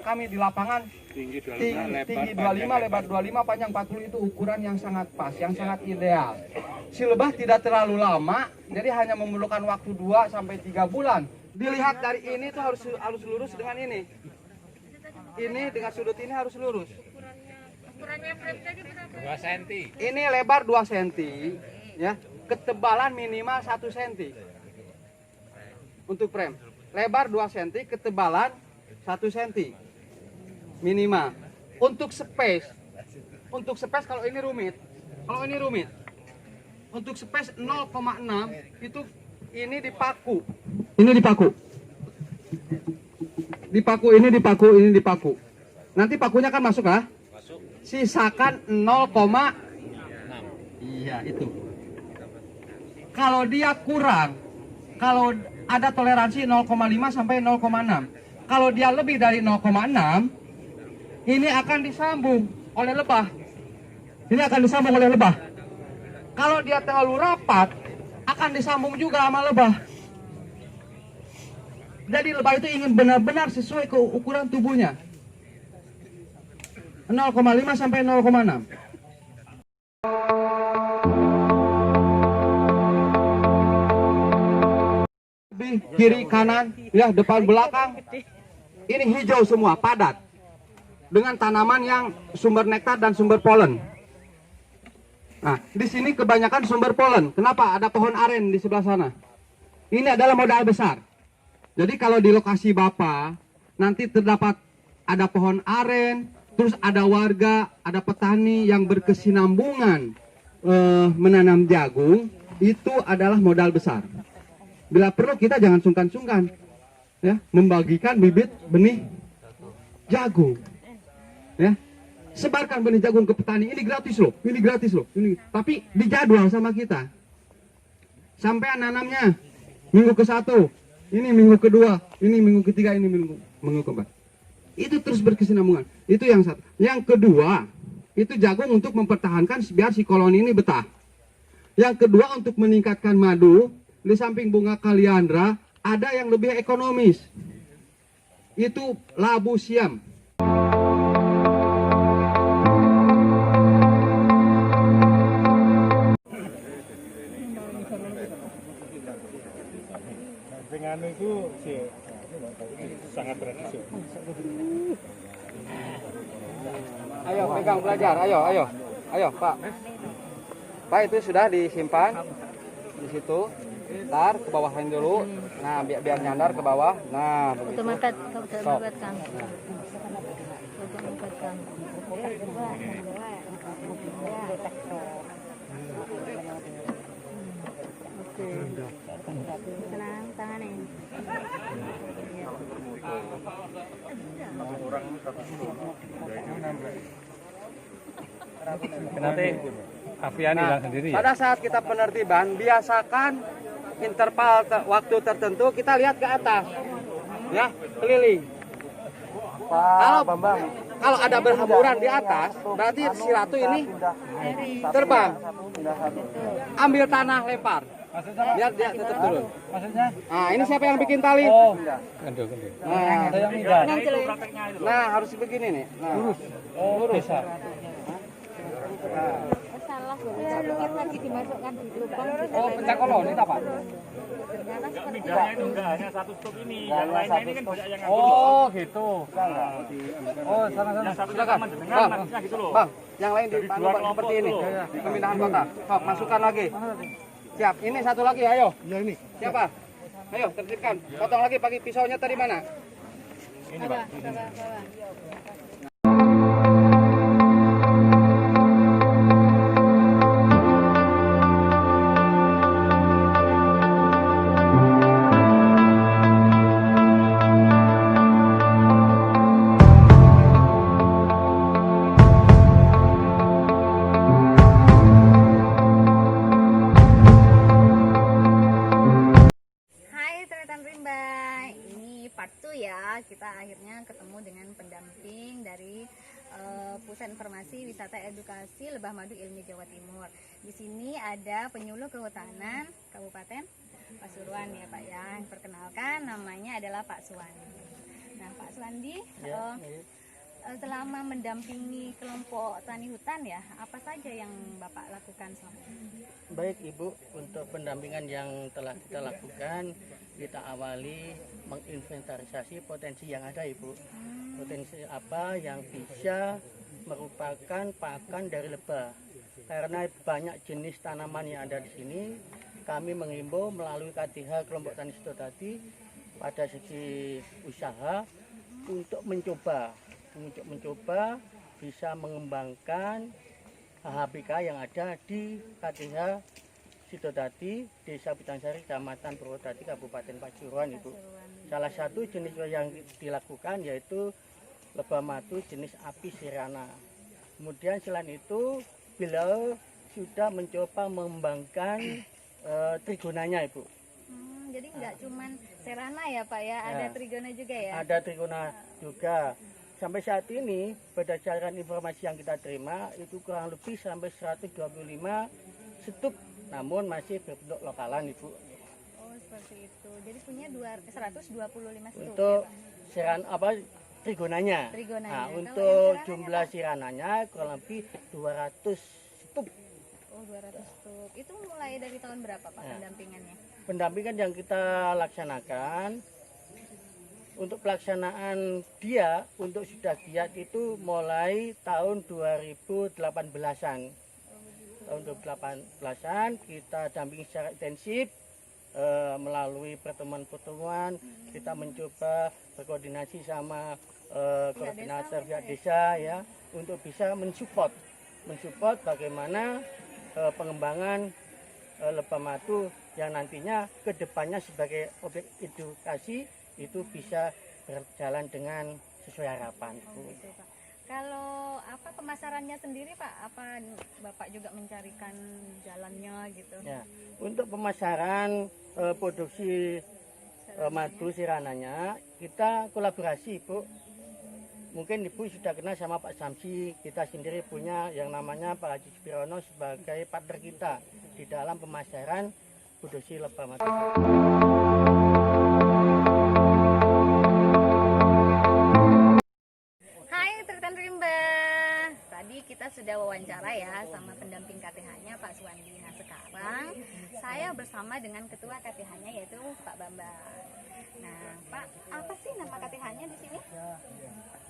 kami di lapangan tinggi 25, lebar 25, panjang 40 itu ukuran yang sangat pas, yang sangat ideal. Si lebah tidak terlalu lama, jadi hanya memerlukan waktu 2 sampai 3 bulan. Dilihat dari ini tuh harus lurus dengan ini. Ini dengan sudut ini harus lurus. Ukurannya frame tadi berapa? 2 cm. Ini lebar 2 cm, ya. Ketebalan minimal 1 cm. Untuk frame. Lebar 2 cm, ketebalan 1 cm. Minimal. Untuk space kalau ini rumit. Kalau ini rumit. Untuk space 0,6 itu ini dipaku. Ini dipaku. Ini dipaku. Nanti pakunya kan masuk ah? Masuk. Sisakan 0,6. Iya, itu. Kalau dia kurang, kalau ada toleransi 0,5 sampai 0,6. Kalau dia lebih dari 0,6, ini akan disambung oleh lebah. Kalau dia terlalu rapat, akan disambung juga sama lebah. Jadi lebah itu ingin benar-benar sesuai ke ukuran tubuhnya. 0,5 sampai 0,6. Kiri kanan, ya depan belakang. Ini hijau semua, padat. Dengan tanaman yang sumber nektar dan sumber polen. Nah, di sini kebanyakan sumber polen. Kenapa? Ada pohon aren di sebelah sana. Ini adalah modal besar. Jadi kalau di lokasi Bapak nanti terdapat ada pohon aren, terus ada warga, ada petani yang berkesinambungan menanam jagung, itu adalah modal besar. Bila perlu kita jangan sungkan-sungkan ya membagikan bibit benih jagung. Ya. Sebarkan benih jagung ke petani, ini gratis loh. Ini tapi dijadwal sama kita. Sampai nanamnya minggu ke-1, ini minggu kedua, ini minggu ketiga, ini minggu keempat. Itu terus berkesinambungan. Itu yang satu. Yang kedua, itu jagung untuk mempertahankan biar si koloni ini betah. Yang kedua untuk meningkatkan madu, di samping bunga kaliandra, ada yang lebih ekonomis. Itu labu siam. Dengan itu sangat tradisional. Ayo pegang belajar, ayo Pak. Pak itu sudah disimpan di situ. Ntar ke bawahin dulu. Nah biar nyandar ke bawah. Nah begitu. Tenang, tangannya. Nanti Aviani Nah, sendiri ya? pada saat kita penertiban, biasakan interval waktu tertentu kita lihat ke atas, ya keliling. Kalau ada berhamburan di atas, berarti si ratu ini terbang. Ambil tanah lempar, biar dia tetap turun. Maksudnya? Nah, ini siapa yang bikin tali? Kendu. Nah, Ada yang tidak. nah harus begini nih. Nah, Lurus. Bisa. Salah, kita lagi dimasukkan di lubang. oh pecah koloni apa? Midanya itu enggak hanya satu stop ini, yang lainnya ini kan banyak yang ngatur. Oh gitu. Oh, sana-sana. Silakan. Bang, Gitu loh. Bang, yang lain di Dari dua kelompok seperti ini. tuh. Pemindahan kota. Sok, masukkan lagi. Siap. Ini satu lagi, ayo. Ya ini. Siapa? Ayo, tertibkan. Potong lagi pakai pisaunya tadi mana? Ini, Pak. Kita akhirnya ketemu dengan pendamping dari Pusat Informasi Wisata Edukasi Lebah Madu Ilmi Jawa Timur. Di sini ada penyuluh kehutanan Kabupaten Pasuruan ya Pak ya. Perkenalkan namanya adalah Pak Suwan. Nah, Pak Suwandi, Ya, selama mendampingi kelompok tani hutan ya, apa saja yang Bapak lakukan selama ini? baik Ibu, untuk pendampingan yang telah kita lakukan, kita awali menginventarisasi potensi yang ada Ibu. Potensi apa yang bisa merupakan pakan dari lebah. Karena banyak jenis tanaman yang ada di sini, kami menghimbau melalui KTH kelompok tani Sidodadi pada segi usaha untuk mencoba bisa mengembangkan HBK yang ada di KTH Sidodadi, Desa Butansari, Kecamatan Purwodadi, Kabupaten Pasuruan Ibu. Salah satu jenis yang dilakukan yaitu lebah madu jenis Apis cerana. Kemudian selain itu, beliau sudah mencoba mengembangkan trigonanya Ibu. Jadi nggak cuman serana ya Pak ya, ada Ya. trigona juga ya? Ada trigona juga. Sampai saat ini berdasarkan informasi yang kita terima itu kurang lebih sampai 125 stuk, namun masih berbentuk lokalan Ibu. Oh seperti itu. Jadi punya 125 stuk Untuk ya, Pak? seran apa trigonanya. Trigonanya. Nah, Kalau untuk yang serananya, jumlah Pak? sirananya kurang lebih 200 stuk. Oh 200 stuk. Itu mulai dari tahun berapa Pak Ya. pendampingannya? Pendampingan yang kita laksanakan untuk pelaksanaan dia untuk sudah giat itu mulai tahun 2018-an. Tahun 2018-an kita dampingi secara intensif melalui pertemuan-pertemuan, kita mencoba berkoordinasi sama koordinator pihak desa ya untuk bisa mensupport bagaimana pengembangan lebah madu yang nantinya kedepannya sebagai objek edukasi itu bisa berjalan dengan sesuai harapan. Oh gitu Pak. Kalau apa pemasarannya sendiri Pak? Apa Bapak juga mencarikan jalannya gitu? Ya, untuk pemasaran produksi madu sirananya kita kolaborasi Ibu. Mungkin Ibu sudah kenal sama Pak Samsi, kita sendiri punya yang namanya Pak Haji Supirono sebagai partner kita di dalam pemasaran produksi lebah madu. Hai Tritan Rimba. Tadi kita sudah wawancara ya sama pendamping KTH-nya Pak Suwandi. Nah sekarang saya bersama dengan ketua KTH-nya yaitu Pak Bambang. Nah Pak, apa sih nama KTH-nya di sini?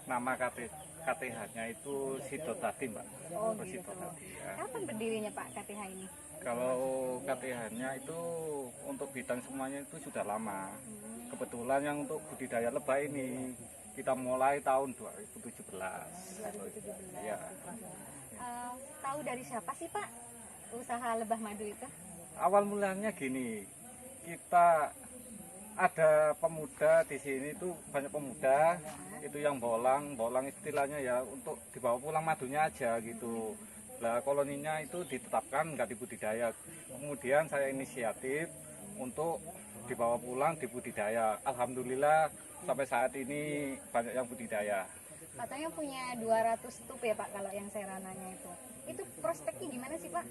Nama KTH-nya itu Sidodadi, Mbak. Oh gitu. Sidodadi, ya. Kapan berdirinya Pak KTH ini? Kalau KTH-nya itu untuk bidang semuanya itu sudah lama. Kebetulan yang untuk budidaya lebah ini kita mulai tahun 2017. 2017. Ya. Tahu dari siapa sih Pak usaha lebah madu itu? Awal mulanya gini, kita ada pemuda di sini tuh banyak pemuda itu yang bolang istilahnya ya untuk dibawa pulang madunya aja gitu. Lah koloninya itu ditetapkan nggak dibudidaya. Kemudian saya inisiatif untuk dibawa pulang dibudidaya. Alhamdulillah sampai saat ini banyak yang budidaya. Katanya punya 200 stuk ya Pak kalau yang serananya itu. Itu prospeknya gimana sih Pak?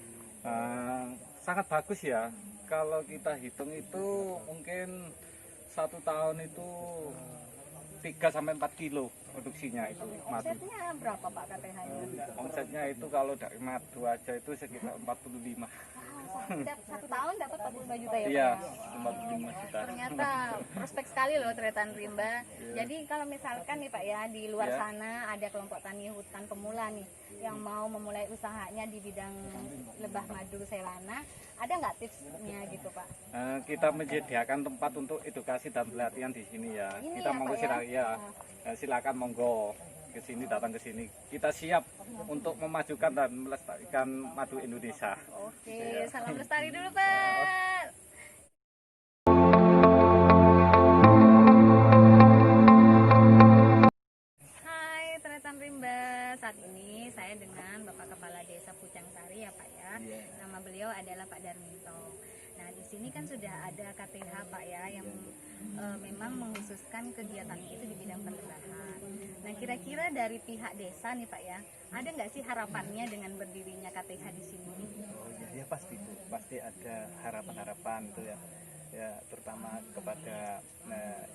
Sangat bagus ya. Kalau kita hitung itu mungkin 1 tahun itu 3-4 kilo produksinya itu madu. Omsetnya berapa Pak KTH-nya? Omsetnya itu kalau dari madu aja itu sekitar 45. Satu tahun dapat 45 juta ya Pak? Iya, ya? 45 juta. Ternyata prospek sekali loh Tretan Rimba. Jadi kalau misalkan nih Pak ya di luar Iya. sana ada kelompok tani hutan pemula nih yang mau memulai usahanya di bidang lebah madu serana, ada nggak tipsnya gitu Pak? Kita menyediakan tempat untuk edukasi dan pelatihan di sini ya. Ini Kita ya, monggo Pak, ya? silakan monggo ke sini, datang ke sini. Kita siap untuk memajukan dan melestarikan madu Indonesia. Oke, Iya. salam lestari dulu Pak. Hai Tretan Rimba, saat ini saya dengan Bapak Kepala Desa Pucangsari ya Pak ya. Nama beliau adalah Pak Darminto. Nah di sini kan sudah ada KTH Pak ya yang memang mengkhususkan kegiatannya itu di bidang perlebahan. Nah kira-kira dari pihak desa nih Pak ya, ada nggak sih harapannya dengan berdirinya KTH di sini? Ya pasti itu, pasti ada harapan-harapan itu ya. ya terutama kepada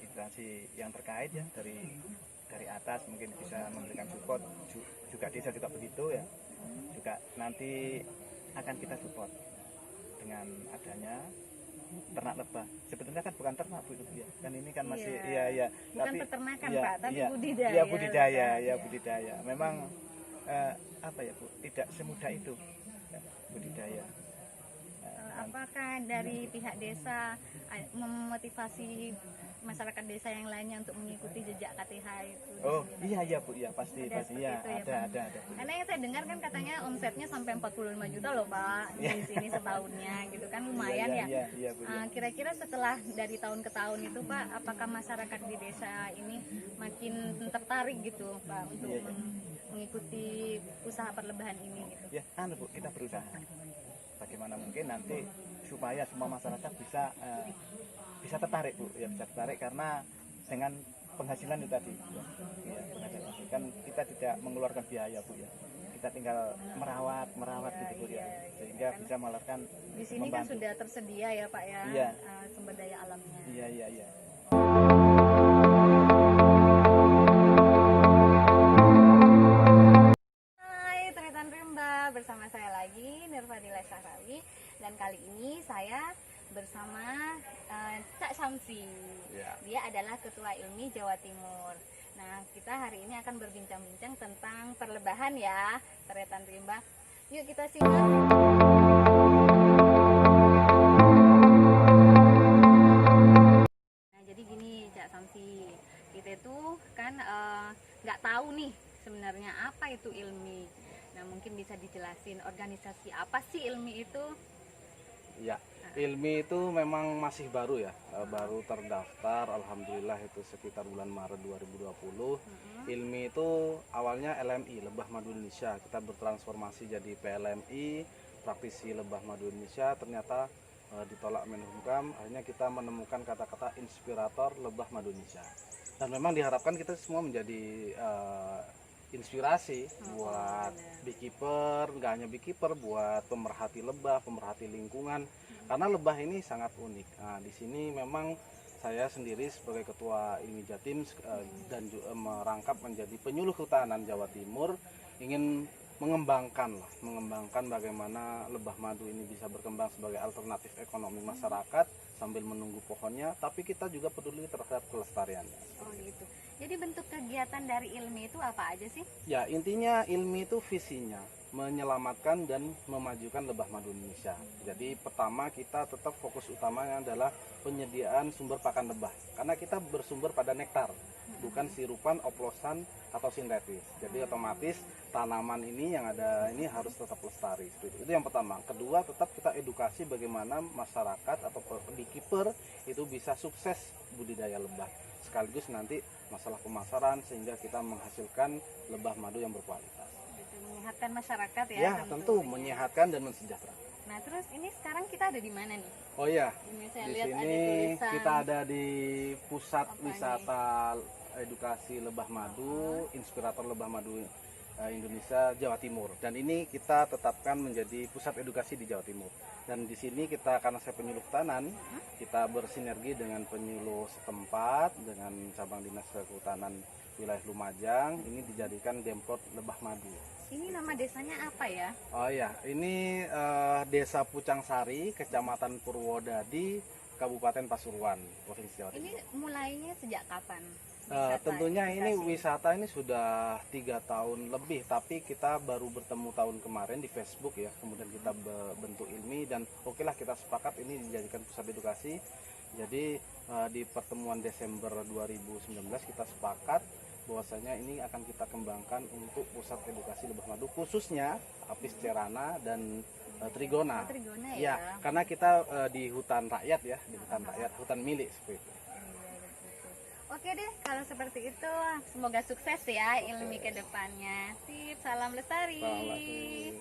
instansi yang terkait ya dari atas mungkin bisa memberikan support, juga desa juga begitu ya, juga nanti akan kita support dengan adanya ternak lebah. Sebetulnya kan bukan ternak Bu, itu ya kan ini kan masih iya bukan tapi peternakan iya, Pak, tapi iya, budidaya. iya budidaya lebah, ya budidaya memang apa ya Bu, tidak semudah itu ya, budidaya. Apakah dari pihak desa memotivasi masyarakat desa yang lainnya untuk mengikuti jejak KTH itu? Oh iya Bu, ya pasti Ada pasti seperti ya itu ya, ada Pak? Bu. Karena yang saya dengar kan katanya omsetnya sampai 45 juta loh Pak di sini setahunnya gitu kan, lumayan ya. Iya Bu. Ya. Kira-kira setelah dari tahun ke tahun itu Pak, apakah masyarakat di desa ini makin tertarik gitu Pak untuk mengikuti usaha perlebahan ini gitu? Ya Bu, kita berusaha bagaimana mungkin nanti supaya semua masyarakat bisa tertarik Bu, ya bisa tertarik karena dengan penghasilan itu tadi ya, penghasilan kan kita tidak mengeluarkan biaya Bu ya, kita tinggal merawat gitu Bu ya, sehingga bisa melahirkan. Di sini kan sudah tersedia ya Pak ya, Iya. sumber daya alamnya. Iya. Hai Tretan Rimba, bersama saya lagi Nurfadila Syahrawi, dan kali ini saya bersama Cak Samsi. Dia adalah Ketua Ilmi Jawa Timur. Nah, kita hari ini akan berbincang-bincang tentang perlebahan ya, Tretan Rimba. Yuk kita simak. Nah, jadi gini Cak Samsi, kita itu kan nggak tahu nih sebenarnya apa itu ilmi. Nah, mungkin bisa dijelasin organisasi apa sih ilmi itu? Ya, Ilmi itu memang masih baru ya, baru terdaftar, alhamdulillah itu sekitar bulan Maret 2020. Ilmi itu awalnya LMI, Lebah Madu Indonesia, kita bertransformasi jadi PLMI, praktisi Lebah Madu Indonesia, ternyata ditolak Menhumkam, akhirnya kita menemukan kata-kata inspirator Lebah Madu Indonesia. Dan memang diharapkan kita semua menjadi inspirasi buat beekeeper, nggak hanya beekeeper, buat pemerhati lebah, pemerhati lingkungan, karena lebah ini sangat unik. Nah, di sini memang saya sendiri sebagai ketua Ilmi Jatim dan juga merangkap menjadi penyuluh hutanan Jawa Timur, ingin mengembangkan bagaimana lebah madu ini bisa berkembang sebagai alternatif ekonomi masyarakat sambil menunggu pohonnya, tapi kita juga peduli terhadap kelestariannya. Oh gitu. Jadi bentuk kegiatan dari Ilmi itu apa aja sih? Ya, intinya Ilmi itu visinya menyelamatkan dan memajukan lebah madu Indonesia. Jadi pertama kita tetap fokus utamanya adalah penyediaan sumber pakan lebah, karena kita bersumber pada nektar, bukan sirupan, oplosan atau sintetis. Jadi otomatis tanaman ini yang ada ini harus tetap lestari. Itu yang pertama. Kedua, tetap kita edukasi bagaimana masyarakat atau beekeeper itu bisa sukses budidaya lebah, sekaligus nanti masalah pemasaran sehingga kita menghasilkan lebah madu yang berkualitas. Menyehatkan masyarakat ya? Ya, tentu menyehatkan dan mensejahterakan. Nah, terus ini sekarang kita ada di mana nih? Oh iya, Ini saya di lihat ada sini tulisan. kita ada di pusat Apa wisata edukasi lebah madu, inspirator lebah madu Indonesia Jawa Timur, dan ini kita tetapkan menjadi pusat edukasi di Jawa Timur. Dan di sini kita, karena saya penyuluh kehutanan, kita bersinergi dengan penyuluh setempat dengan cabang dinas kehutanan wilayah Lumajang. Ini dijadikan Demplot Lebah Madu. Ini nama desanya apa ya? Oh iya, ini Desa Pucangsari, Kecamatan Purwodadi, Kabupaten Pasuruan, Provinsi Jawa Timur. Ini mulainya sejak kapan? Tentunya ini wisata ini sudah 3 tahun lebih, tapi kita baru bertemu tahun kemarin di Facebook ya, kemudian kita bentuk Ilmi, dan okelah kita sepakat ini dijadikan pusat edukasi. Jadi di pertemuan Desember 2019 kita sepakat bahwasanya ini akan kita kembangkan untuk pusat edukasi lebah madu, khususnya Apis cerana dan Trigona. Trigona Ya, karena kita di hutan rakyat ya, di hutan rakyat, hutan milik seperti itu. Oke deh, kalau seperti itu semoga sukses ya Ilmi ke depannya. Sip, salam lestari. Salam lestari.